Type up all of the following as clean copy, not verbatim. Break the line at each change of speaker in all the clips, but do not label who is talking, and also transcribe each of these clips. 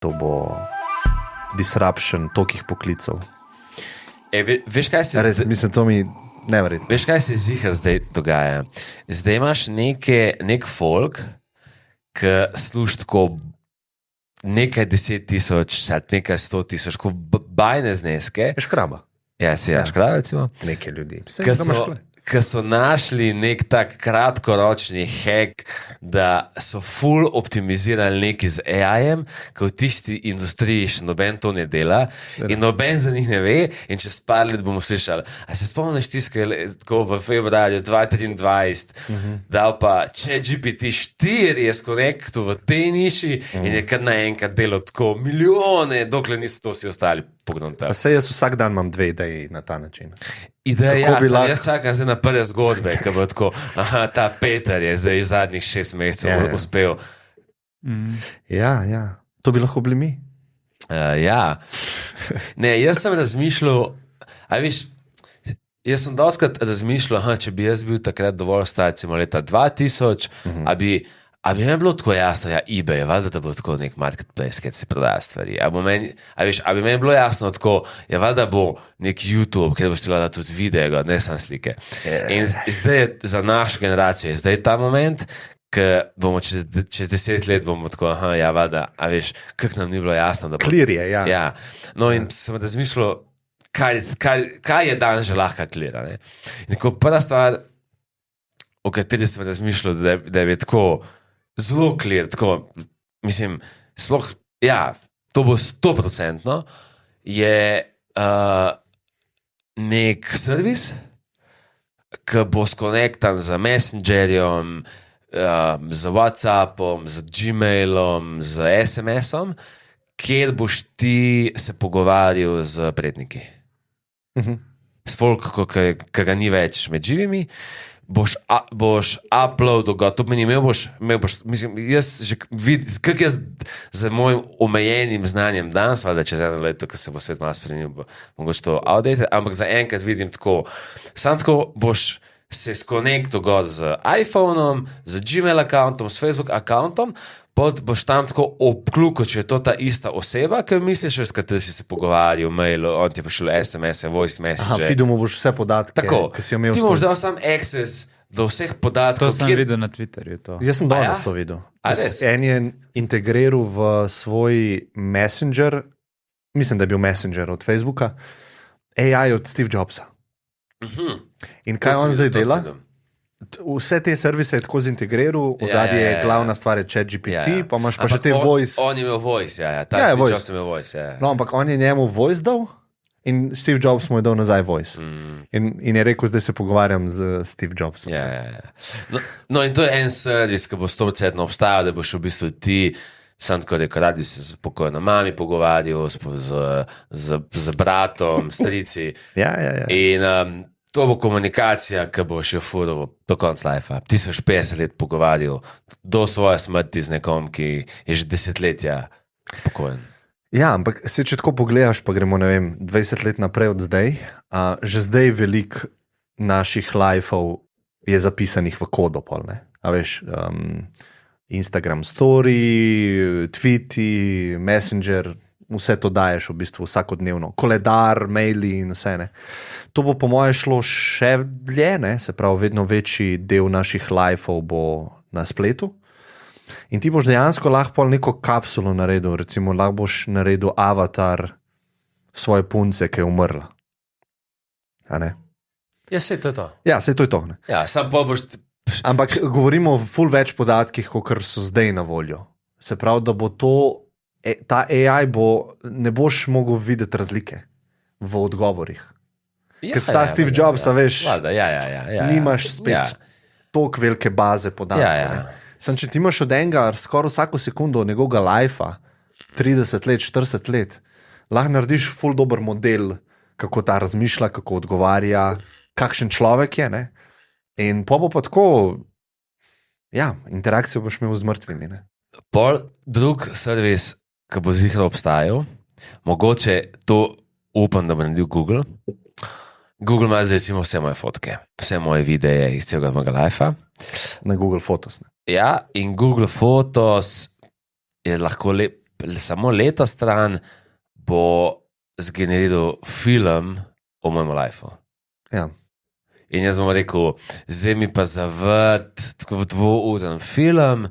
to bo disruption tokih poklicov.
Veš, kaj se
Res, mislim, to mi neverjetno.
Veš, kaj se zihar zdaj dogaja? Zdaj imaš nek folk, ki služi tako nekaj 10,000, nekaj 100,000, tako bajne zneske.
Škraba.
Ja, si ja, škraba, recimo.
Nekaj ljudi.
Ki so našli nek tak kratkoročni hack, da so full optimizirali neki z AI-jem, ki v tisti industriji še noben to ne dela in noben za njih ne ve in čez par let bomo slišali. A se spomniš tiskaj tako v februarju 2023, dal pa ChatGPT-4 je skonektu v tej niši in je kar naenkrat delo tako milijone, dokler niso to vsi ostali pogledali.
Pa se jaz vsak dan imam 2 ideji na ta način.
Ideja, jaz čakam zdaj na prve zgodbe, ki bo tako, ta Peter je zdaj zadnjih 6 mesecev uspel.
Ja, to bi lahko bili mi.
Ja. Ne, jaz sem razmišljal, jaz sem doskrat razmišljal, če bi jaz bil takrat dovolj star, recimo leta 2000, a bi meni bilo tako jasno, eBay, valjda, da bo tako nek marketplace, kjer se prodaja stvari. A bi meni bilo jasno tako, valjda bo nek YouTube, kjer boš gledal tudi video, ne samo slike. In zdaj je za našo generacijo, zdaj je ta moment, ki bomo čez 10 let bomo tako, valjda, kako nam ni bilo jasno, da bo.
Clear je, ja.
Ja. No in sem razmišljal, kaj je dan že lahko clear. In tako prva stvar, o kateri sem razmišljal, da je tako zelo clear, tako, mislim, sploh, to bo 100%, je nek servis, ki bo skonektan z Messengerjem, z WhatsAppom, z Gmailom, z SMS-om, kjer boš ti se pogovarjal z predniki. S folkom, ki ga ni več med živimi, boš uploadil ga, to meni imel boš, mislim, jaz že vidim, kak jaz z mojim omejenim znanjem danes, valjda čez eno leto, ko se bo svet malo spremenil, bo mogoče to outdated, ampak za enkrat vidim tako, sam tako boš se skonektil gor z iPhoneom, z Gmail accountom, s Facebook accountom, boš tam tako obkljuko, če je to ta ista oseba, ki misliš, s katero si se pogovarjal, mail, on ti je pošil SMS, voice message.
Feedu mu boš vse podatke, ki si imel.
Ti boš dal sam access do vseh podatkov.
To sem videl na Twitterju.
Jaz sem danes to videl. En je integriral v svoj Messenger, mislim, da je bil Messenger od Facebooka, AI od Steve Jobsa. In kaj on zdaj dela? Vse te servise je tako zintegriral, v zadnji je glavna stvar je ChatGPT, pa imaš pa še te voice.
On je imel voice, ta Steve Jobs je imel voice,
No, ampak on je njemu voice dal in Steve Jobs mu je dal nazaj voice. In je rekel, zdaj se pogovarjam z Steve Jobsom.
No, in to je en servis, ki bo 100% obstajal, da boš v bistvu ti, sam tako rekel, radi se z pokojno mami pogovarjal, z bratom, strici. In to bo komunikacija, ki bo še furil do konca life. Ti se 50 let pogovarjal do svoje smrti z nekom, ki je že desetletja pokojen.
Ja, ampak če tako pogledaš, pa gremo, ne vem, 20 let naprej od zdaj, že zdaj veliko naših lifeov je zapisanih v kodo, ne? A veš, Instagram story, tweeti, Messenger, vse to daješ v bistvu vsakodnevno, koledar, maili in vse, ne. To bo po moje šlo še dlje, ne, se pravi, vedno večji del naših lifeov bo na spletu in ti boš dejansko lahko neko kapsulo naredil, recimo lahko boš naredil avatar svoje punce, ki je umrla. A ne?
Ja, sej to je to.
Ja, sej to je to, ne.
Ja, sam pa boš...
Ampak govorimo o ful več podatkih, kot so zdaj na voljo. Se pravi, da bo to ta AI ne boš mogel videti razlike v odgovorih. Ker ta Steve Jobs, veš, nimaš spet toliko velike baze podatkov. Sam, če ti imaš od enega skoraj vsako sekundo njegovega lifea, 30 let, 40 let, lahko narediš ful dober model, kako ta razmišlja, kako odgovarja, kakšen človek je, ne? In pa bo pa tako, interakcijo boš imel z mrtvimi, ne?
Pol drug servis, ki bo zihro obstajal, mogoče to upam, da bo naredil Google. Google ima zdaj recimo vse moje fotke, vse moje videe iz celega mojega lifea.
Na Google Fotos, ne?
Ja, in Google Fotos je lahko samo leta stran bo zgeneriral film o mojem lifeu.
Ja.
In jaz bom rekel, zdaj mi pa zavrt tako v 2-uren film,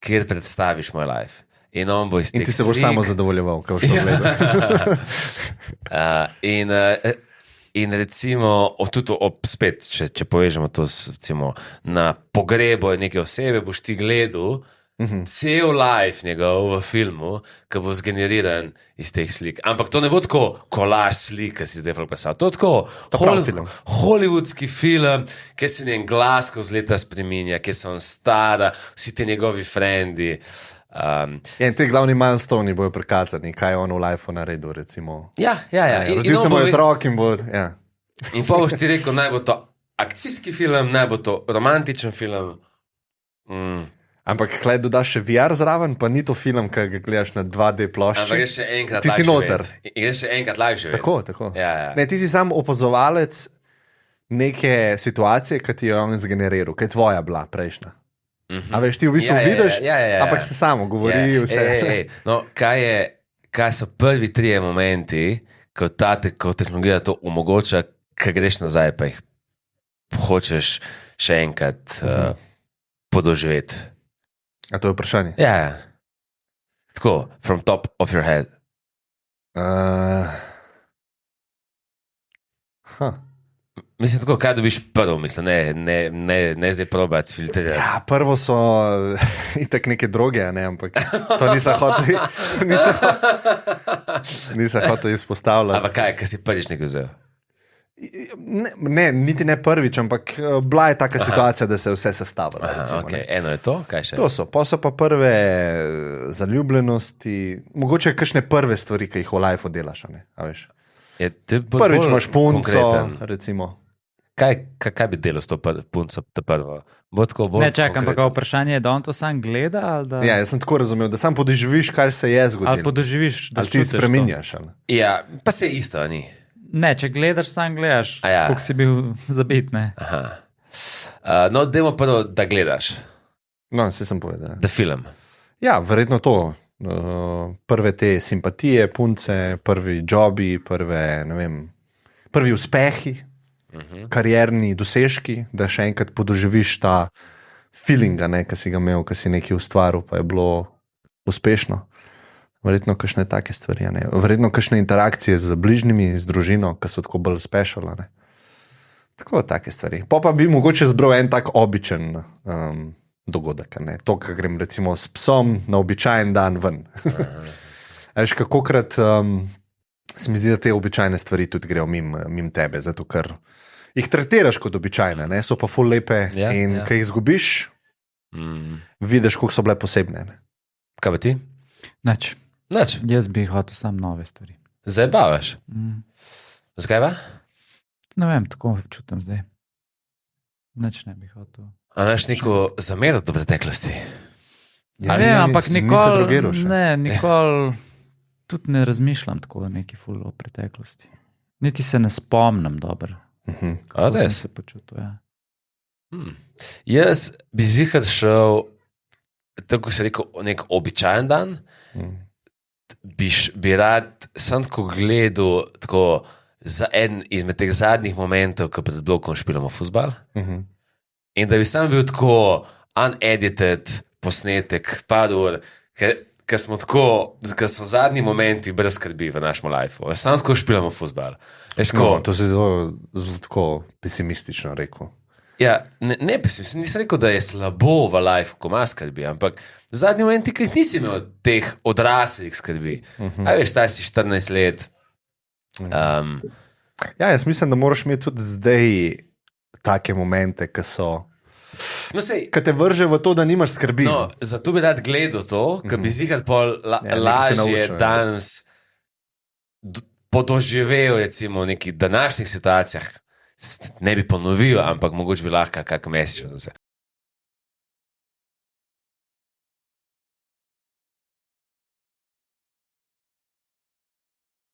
kjer predstaviš moj life. In on bo iz teh
In ti se boš samo zadovoljeval, ko boš to gledal.
In recimo, spet, če povežemo to recimo, na pogrebu neke osebe, boš ti gledal cel life njegov v filmu, ki bo zgeneriran iz teh slik. Ampak to ne bo tako kolaž slik, ki si zdaj predstavljal. To je tako hollywoodski film, kjer se njen glas skozi leta spreminja, kjer so on stara, vsi ti njegovi frendi.
In ti glavni milestone bojo prikazani, kaj je on v lifeu naredil. Recimo.
Ja.
Rodil se moj otrok in bo. Ja.
In pa boš ti rekel, naj bo to akcijski film, naj bo to romantičen film.
Ampak, kaj dodaš še VR zraven, pa ni to film, ki ga gledaš na 2D plošči.
Ampak je še enkrat
ti si noter.
Je še enkrat live živet.
Tako.
Ja.
Ne, ti si sam opazovalec neke situacije, ki ti jo on zgeneriral, ki je tvoja bila prejšnja. A veš, ti v bistvu vidiš, ampak se samo govori vse.
No, kaj so prvi 3 momenti, ko tehnologija to omogoča, ko greš nazaj, pa jih hočeš še enkrat podoživeti.
A to je vprašanje?
Ja. Tako, from top of your head. Mislim, tako, kaj dobiš prvo, mislim, ne zdaj probati filtrirati.
Ja, prvo so itak neke droge, ne, ampak to nisem hotel izpostavljati.
Ampak kaj si prvič nekaj vzel?
Ne, niti ne prvič, ampak bila je taka situacija, da se je vse sestavilo.
Okay. Eno je to, kaj še?
To so pa prve zaljubljenosti, mogoče kakšne prve stvari, ki jih v lifeu delaš. Prvič imaš punco, recimo.
Kaj bi delal s to punco, ta prvo?
Ne, čakam, ampak vprašanje je, da on to sam gleda? Da...
Ja, jaz sem tako razumel, da sam podoživiš, kar se je zgodilo.
Ali podoživiš, da
ali ti spreminjaš.
Ja, pa se isto, ni.
Ne, če gledaš, sam gledaš, koliko si bil zabit.
No, dajmo prvo, da gledaš.
No, vse sem povedal.
Da film.
Ja, verjetno to. Prve te simpatije, punce, prvi jobi, prvi uspehi, karierni dosežki, da še enkrat podoživiš ta feeling, ki si ga imel, ki si nekaj ustvaril, pa je bilo uspešno. Verjetno kakšne take stvari, verjetno kakšne interakcije z bližnjimi, z družino, ki so tako bolj special. Tako take stvari. Pa bi mogoče zbral en tak običen dogodek. To, kar grem recimo s psom na običajen dan ven. Veš, kakokrat se mi zdi, da te običajne stvari tudi grejo mimo tebe, zato ker jih tretiraš kot običajne, so pa ful lepe in ko jih izgubiš, vidiš, koliko so bile posebne.
Kaj pa ti?
Nič. Jaz bi hotel sam nove stvari.
Zdaj bavaš? Zakaj pa?
Ne vem, tako čutim zdaj. Nič ne bi hotel.
A imaš neko zamero do preteklosti?
Ja, ne, ampak nikoli tudi ne razmišljam tako o neki ful o preteklosti. Niti se ne spomnim dobro.
Kako sem
se počutil, ja.
Jaz bi zihar šel, tako se rekel, nek običajen dan, bi rad sem tako gledal tako za en izmed teh zadnjih momentov, ko pred blokom špilamo fuzbal. In da bi sam bil tako unedited posnetek, par ur, ker so zadnji momenti brez skrbi v našem lifeu. Sam tako špilamo fuzbal.
To si zelo tako pesimistično rekel.
Ja, ne pesimistično, nisem rekel, da je slabo v lifeu, ko ima skrbi, ampak zadnji momenti, ki nisi imel teh odraslih skrbi. A veš, taj si 14 let.
Ja, jaz mislim, da moraš imeti tudi zdaj take momente, ki so... Ki te vrže v to, da nimaš skrbi.
No, zato bi rad gledal to, ker bi zihar pol lažje danes podoživel, recimo, v nekih današnjih situacijah. Ne bi ponovil, ampak mogoče bi lahko kak mesec.